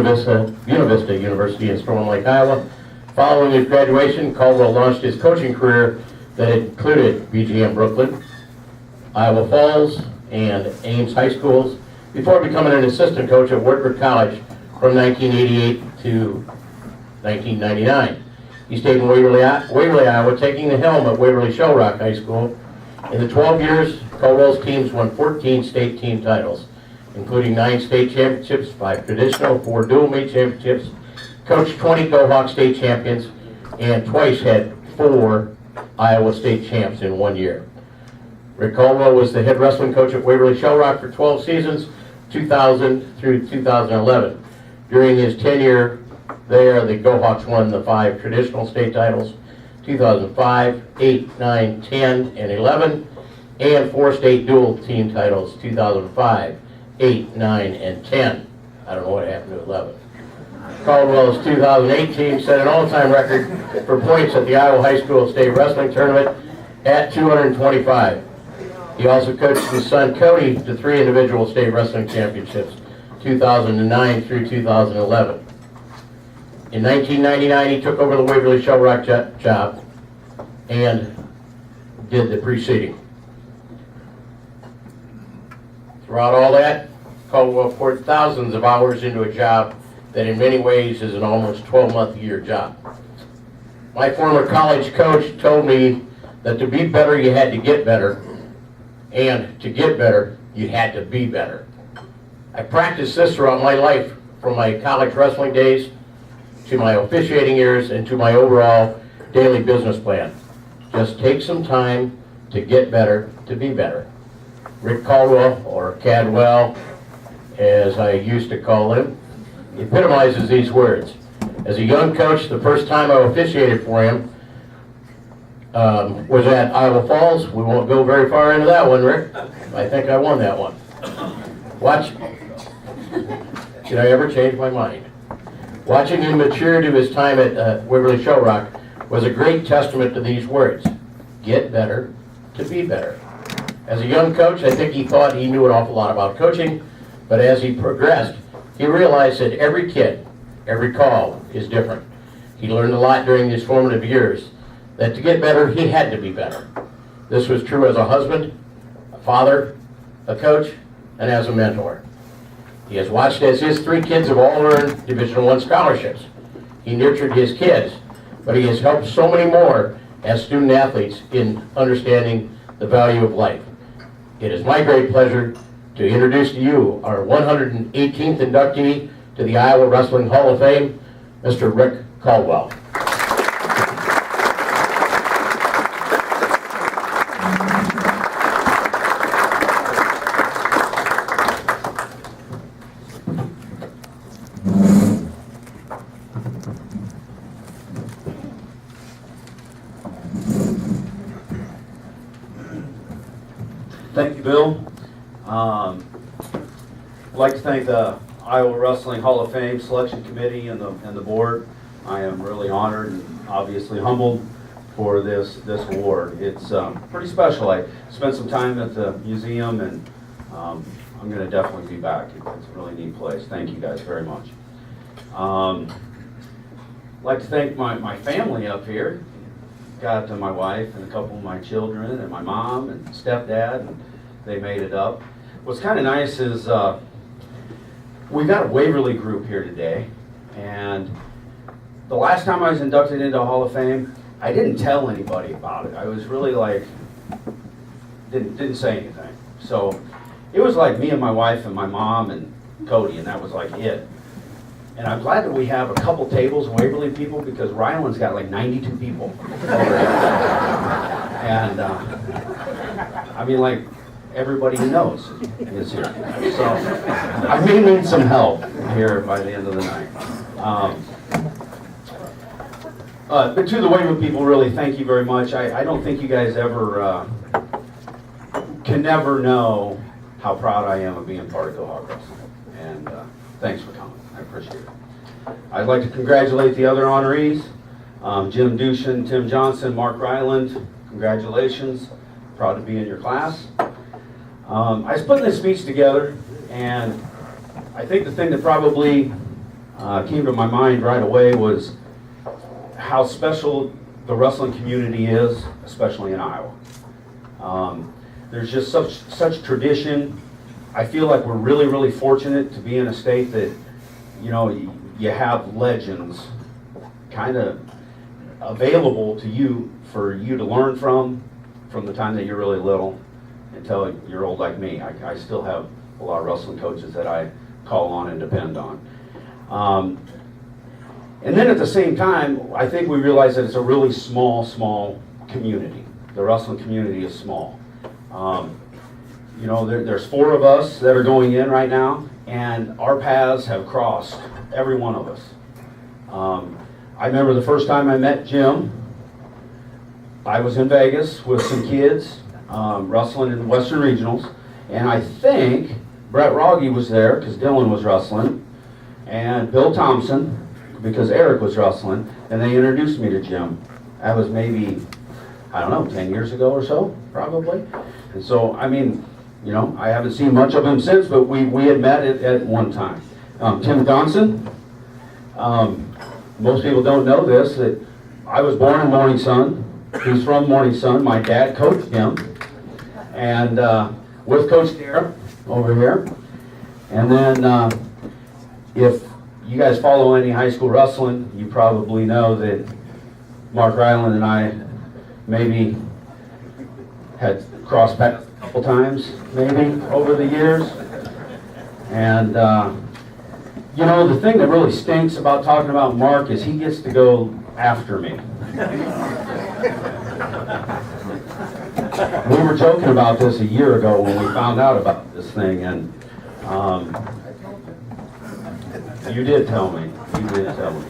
Buena Vista University in Storm Lake, Iowa. Following his graduation, Caldwell launched his coaching career that included BGM Brooklyn, Iowa Falls, and Ames High Schools before becoming an assistant coach at Wartburg College from 1988 to 1999. He stayed in Waverly, Iowa, taking the helm at Waverly Shell Rock High School. In the 12 years, Caldwell's teams won 14 state team titles, including 9 state championships, 5 traditional, 4 dual meet championships, coached 20 Go-Hawk state champions, and twice had 4 Iowa state champs in 1 year. Rick Caldwell was the head wrestling coach at Waverly Shell Rock for 12 seasons, 2000 through 2011. During his tenure there, the Go-Hawks won the 5 traditional state titles, 2005, 8, 9, 10, and 11, and 4 state dual team titles, 2005, 8, 9, and 10. I don't know what happened to 11. Caldwell's 2008 team set an all-time record for points at the Iowa High School State Wrestling Tournament at 225. He also coached his son Cody to 3 individual state wrestling championships, 2009 through 2011. In 1999, he took over the Waverly Shell Rock job and did the preceding. Throughout all that, Caldwell poured thousands of hours into a job that in many ways is an almost 12-month-a-year job. My former college coach told me that to be better, you had to get better, and to get better, you had to be better. I practiced this throughout my life, from my college wrestling days to my officiating years and to my overall daily business plan. Just take some time to get better, to be better. Rick Caldwell, or Cadwell, as I used to call him, epitomizes these words. As a young coach, the first time I officiated for him was at Iowa Falls. We won't go very far into that one, Rick. I think I won that one. Did I ever change my mind? Watching him mature to his time at Waverly Shell Rock was a great testament to these words. Get better to be better. As a young coach, I think he thought he knew an awful lot about coaching, but as he progressed, he realized that every kid, every call is different. He learned a lot during his formative years, that to get better, he had to be better. This was true as a husband, a father, a coach, and as a mentor. He has watched as his 3 kids have all earned Division I scholarships. He nurtured his kids, but he has helped so many more as student athletes in understanding the value of life. It is my great pleasure to introduce to you our 118th inductee to the Iowa Wrestling Hall of Fame, Mr. Rick Caldwell. Thank you, Bill. I'd like to thank the Iowa Wrestling Hall of Fame Selection Committee and the board. I am really honored and obviously humbled for this award. It's pretty special. I spent some time at the museum, and I'm going to definitely be back. It's a really neat place. Thank you guys very much. I'd like to thank my family up here. Got my wife and a couple of my children and my mom and stepdad, and they made it up. What's kind of nice is we've got a Waverly group here today, and the last time I was inducted into Hall of Fame, I didn't tell anybody about it. I was really like, didn't say anything. So it was like me and my wife and my mom and Cody, and that was like it. And I'm glad that we have a couple tables, Waverly people, because Ryland's got like 92 people. And I mean, like, everybody he knows is here. So I may need some help here by the end of the night. But to the Waverly people, really, thank you very much. I don't think you guys ever can never know how proud I am of being part of Go-Hawk Wrestling. And thanks for coming. I appreciate it. I'd like to congratulate the other honorees, Jim Dushin, Tim Johnson, Mark Ryland. Congratulations. Proud to be in your class. I was putting this speech together, and I think the thing that probably came to my mind right away was how special the wrestling community is, especially in Iowa. There's just such tradition. I feel like we're really, really fortunate to be in a state that, you know, you have legends kind of available to you for you to learn from the time that you're really little until you're old like me. I still have a lot of wrestling coaches that I call on and depend on. And then at the same time, I think we realize that it's a really small community. The wrestling community is small. You know, there's 4 of us that are going in right now, and our paths have crossed, every one of us. I remember the first time I met Jim, I was in Vegas with some kids, wrestling in the Western Regionals, and I think Brett Rogge was there, because Dylan was wrestling, and Bill Thompson, because Eric was wrestling, and they introduced me to Jim. That was maybe, I don't know, 10 years ago or so, probably. And so, I mean, you know, I haven't seen much of him since, but we had met at one time. Tim Johnson, most people don't know this, that I was born in Morning Sun. He's from Morning Sun. My dad coached him. And with Coach Dara over here. And then if you guys follow any high school wrestling, you probably know that Mark Ryland and I maybe had crossed paths a couple times, maybe, over the years. And you know, the thing that really stinks about talking about Mark is he gets to go after me. We were joking about this a year ago when we found out about this thing, and you did tell me. You did tell me.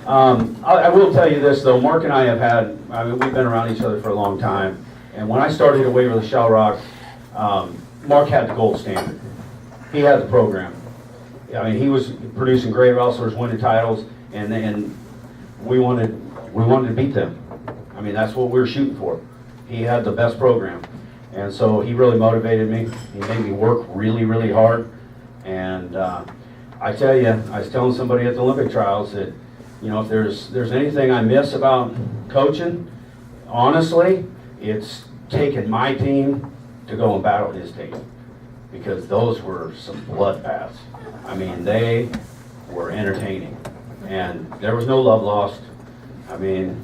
I will tell you this, though. Mark and I have had, I mean, we've been around each other for a long time, and when I started at Waverly Shell Rock, Mark had the gold standard. He had the program. I mean, he was producing great wrestlers, winning titles, and we wanted to beat them. I mean, that's what we were shooting for. He had the best program, and so he really motivated me. He made me work really, really hard. And I tell you, I was telling somebody at the Olympic trials that, you know, if there's anything I miss about coaching, honestly, it's taking my team to go and battle his team, because those were some bloodbaths. I mean, they were entertaining, and there was no love lost. I mean,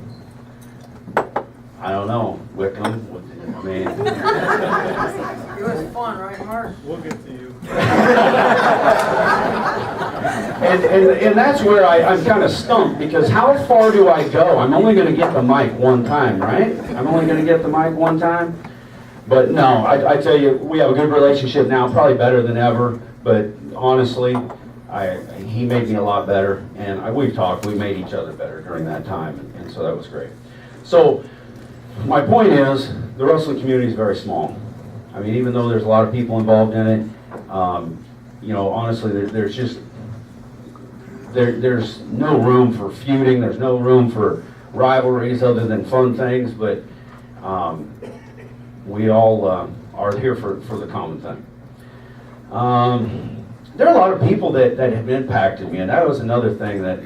I don't know, Wickham, I mean. It was fun, right, Mark? We'll get to you. And that's where I'm kind of stumped, because how far do I go? I'm only going to get the mic one time, right? I'm only going to get the mic one time? But no, I tell you, we have a good relationship now, probably better than ever, but honestly, he made me a lot better, and we've talked, we made each other better during that time, and so that was great. So, my point is, the wrestling community is very small. I mean, even though there's a lot of people involved in it, you know, honestly, there's just, there's no room for feuding, there's no room for rivalries other than fun things, but we all are here for the common thing. There are a lot of people that have impacted me, and that was another thing that,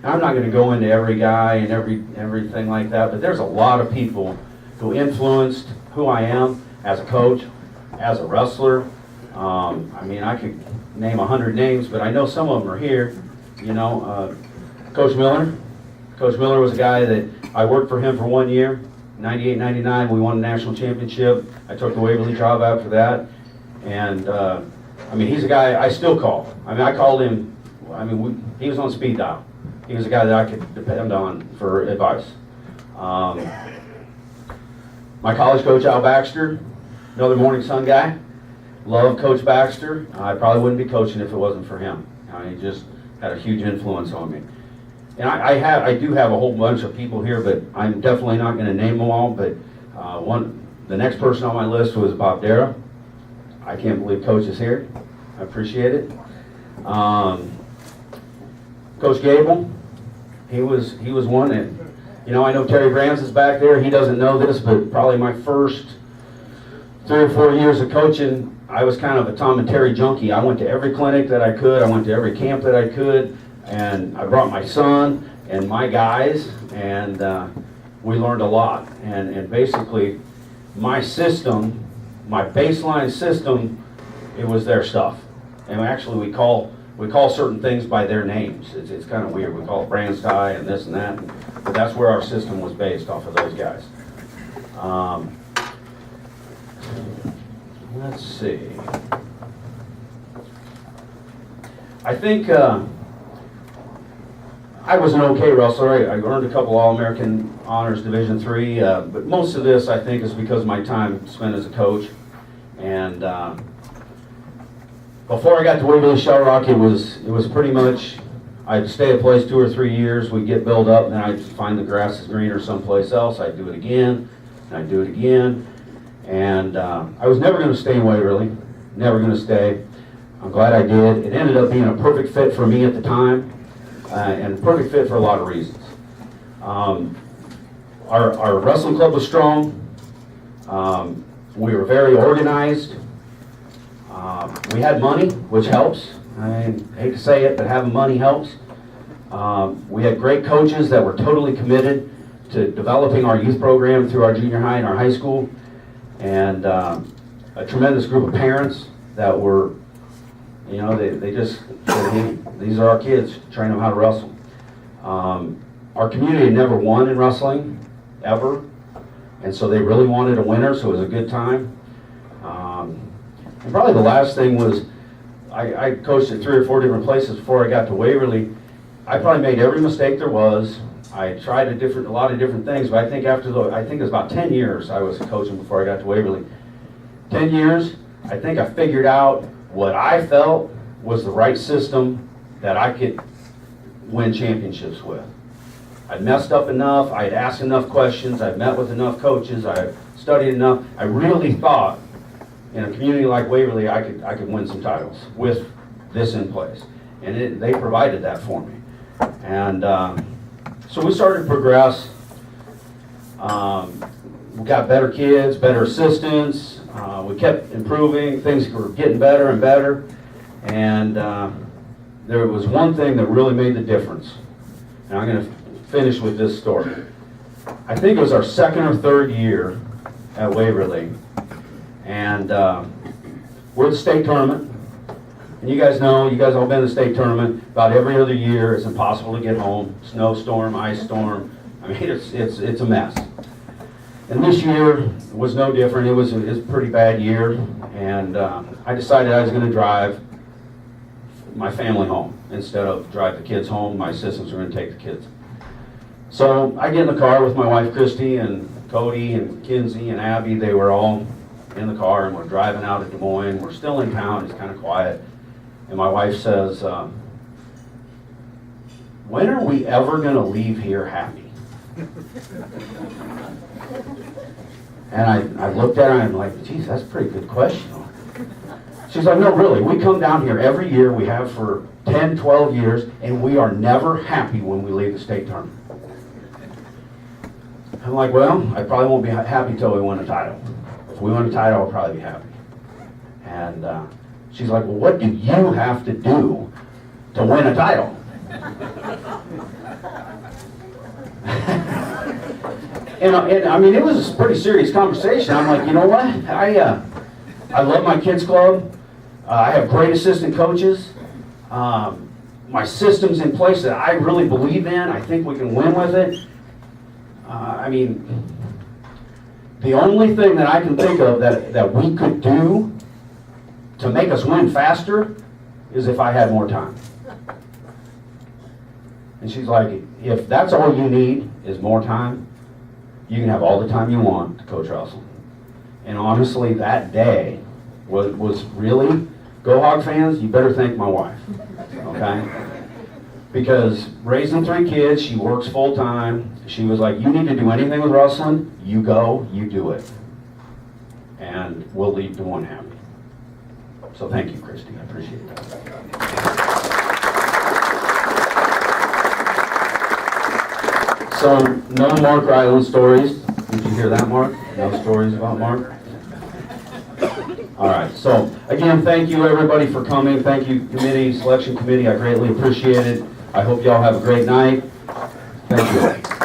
I'm not going to go into every guy and everything like that, but there's a lot of people who influenced who I am as a coach, as a wrestler. I mean, I could name 100 names, but I know some of them are here. You know, Coach Miller. Coach Miller was a guy that I worked for him for 1 year. 98, 99, we won the national championship. I took the Waverly job after that. And, I mean, he's a guy I still call. I mean, I called him, I mean, he was on speed dial. He was a guy that I could depend on for advice. My college coach, Al Baxter, another Morning Sun guy. Love Coach Baxter. I probably wouldn't be coaching if it wasn't for him. He just had a huge influence on me. And I do have a whole bunch of people here, but I'm definitely not going to name them all. But the next person on my list was Bob Dara. I can't believe Coach is here. I appreciate it. Coach Gable, he was one that, you know, I know Terry Brands is back there. He doesn't know this, but probably my first 3 or 4 years of coaching, I was kind of a Tom and Terry junkie. I went to every clinic that I could. I went to every camp that I could. And I brought my son and my guys, and we learned a lot. And basically, my system, my baseline system, it was their stuff. And actually, we call certain things by their names. It's kind of weird. We call it brand sky and this and that, but that's where our system was based off of those guys. Let's see. I think I was an okay wrestler. I earned a couple All-American Honors Division III, but most of this I think is because of my time spent as a coach. And before I got to Waverly Shell Rock, it was pretty much I'd stay a place 2 or 3 years. We'd get built up, and then I'd find the grass is greener someplace else. I'd do it again, and I'd do it again. And I was never going to stay in Waverly, never going to stay. I'm glad I did. It ended up being a perfect fit for me at the time, and a perfect fit for a lot of reasons. Our wrestling club was strong. We were very organized. We had money, which helps. I hate to say it, but having money helps. We had great coaches that were totally committed to developing our youth program through our junior high and our high school, and a tremendous group of parents that were, you know, they just said, hey, these are our kids, train them how to wrestle. Our community had never won in wrestling, ever, and so they really wanted a winner, so it was a good time. And probably the last thing was, I coached at 3 or 4 different places before I got to Waverly. I probably made every mistake there was. I tried a lot of different things, but I think it was about 10 years I was coaching before I got to Waverly. 10 years, I think I figured out what I felt was the right system that I could win championships with. I'd messed up enough, I'd asked enough questions, I'd met with enough coaches, I studied enough. I really thought in a community like Waverly I could win some titles with this in place. And they provided that for me. And so we started to progress. We got better kids, better assistants. We kept improving. Things were getting better and better. And there was one thing that really made the difference. And I'm going to finish with this story. I think it was our 2nd or 3rd year at Waverly. And we're at the state tournament. And you guys know, you guys all been to the state tournament. About every other year, it's impossible to get home. Snowstorm, ice storm. I mean, it's a mess. And this year was no different. It was a pretty bad year. And I decided I was going to drive my family home. Instead of drive the kids home, my assistants were going to take the kids. So I get in the car with my wife, Christy, and Cody, and Kinsey, and Abby. They were all in the car, and we're driving out of Des Moines. We're still in town. It's kind of quiet. And my wife says, when are we ever going to leave here happy? And I looked at her and I'm like, geez, that's a pretty good question. She's like, no, really, we come down here every year. We have for 10, 12 years, and we are never happy when we leave the state tournament. I'm like, well, I probably won't be happy till we win a title. If we win a title, I'll probably be happy. And she's like, well, what do you have to do to win a title? and I mean, it was a pretty serious conversation. I'm like, you know what? I love my kids club. I have great assistant coaches. My system's in place that I really believe in. I think we can win with it. I mean, the only thing that I can think of that we could do to make us win faster is if I had more time. And she's like, if that's all you need is more time, you can have all the time you want to coach wrestling. And honestly, that day was really, Go Hog fans, you better thank my wife, okay? Because raising 3 kids, she works full time. She was like, you need to do anything with wrestling, you go, you do it. And we'll leave Des Moines happy. So thank you, Christy, I appreciate that. So, no Mark Ryland stories. Did you hear that, Mark? No stories about Mark? All right, so again, thank you everybody for coming. Thank you, committee, selection committee. I greatly appreciate it. I hope y'all have a great night. Thank you.